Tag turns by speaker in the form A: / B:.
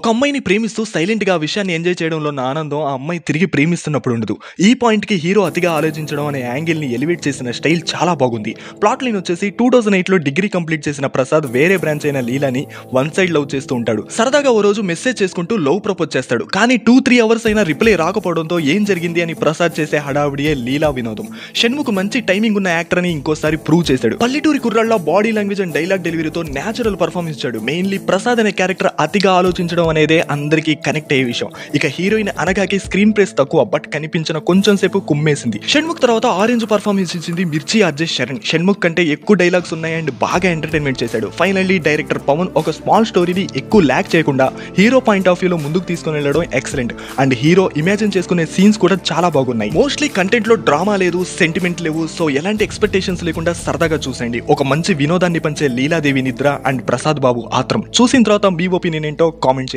A: ఒక అమ్మాయిని ప్రేమిస్తూ సైలెంట్‌గా ఆ విషయాన్ని ఎంజాయ్ చేయడంలో ఉన్న ఆనందం ఆ అమ్మాయి తిరిగి ప్రేమిస్తున్నప్పుడు ఉండదు. ఈ పాయింట్‌కి హీరో అతిగా ఆలోచించడం అనే యాంగిల్‌ని ఎలివేట్ చేసిన స్టైల్ చాలా బాగుంది. ప్లాట్ లైన్ వచ్చేసి 2008లో డిగ్రీ కంప్లీట్ చేసిన ప్రసాద్ వేరే బ్రాంచ్ అయిన లీలాని వన్ సైడ్ లవ్ చేస్తూ ఉంటాడు. సరదాగా ఓ రోజు మెసేజ్ చేసుకుంటూ లవ్ ప్రపోజ్ చేస్తాడు. కానీ 2-3 అవర్స్ అయినా రిప్లై రాకపోవడంతో ఏం జరిగింది అని ప్రసాద్ చేసే హడావిడియే లీలా వినోదం. షణ్ముఖ్ మంచి టైమింగ్ ఉన్న యాక్టర్ అని ఇంకోసారి ప్రూవ్ చేశాడు. పల్లెటూరి కుర్రాళ్ళ బాడీ లాంగ్వేజ్ అండ్ డైలాగ్ డెలివరీతో న్యాచురల్ పర్ఫార్మెన్స్ ఇచ్చాడు. మెయిన్లీ ప్రసాద్ అనే క్యారెక్టర్ అతిగా ఆలోచించడం అనేదే అందరికీ కనెక్ట్ అయ్యే విషయం. ఇక హీరోయిన్ అనగాకి స్క్రీన్ ప్లేస్ తక్కువ, బట్ కనిపించిన కొంచెం సేపు కుమ్మేసింది. షణ్ముఖ్ తర్వాత ఆరెంజ్ పర్ఫార్మెన్స్ ఇచ్చింది మిర్చి అజయ్ శరణ్. షణ్ముఖ్ కంటే ఎక్కువ డైలాగ్స్ ఉన్నాయి అండ్ బాగా ఎంటర్టైన్మెంట్ చేశాడు. ఫైనల్లీ డైరెక్టర్ పవన్ ఒక స్మాల్ స్టోరీని ఎక్కువ ల్యాక్ చేయకుండా హీరో పాయింట్ ఆఫ్ వ్యూలో ముందుకు తీసుకుని వెళ్ళడం ఎక్సలెంట్. అండ్ హీరో ఇమాజిన్ చేసుకునే సీన్స్ కూడా చాలా బాగున్నాయి. మోస్ట్లీ కంటెంట్ లో డ్రామా లేదు, సెంటిమెంట్ లేవు. సో ఎలాంటి ఎక్స్పెక్టేషన్స్ లేకుండా సరదాగా చూసండి. ఒక మంచి వినోదాన్ని పంచే లీలాదేవి నిద్ర అండ్ ప్రసాద్ బాబు ఆత్రం చూసిన తర్వాత మీ ఒపీనియన్ ఏంటో కామెంట్ చేయండి.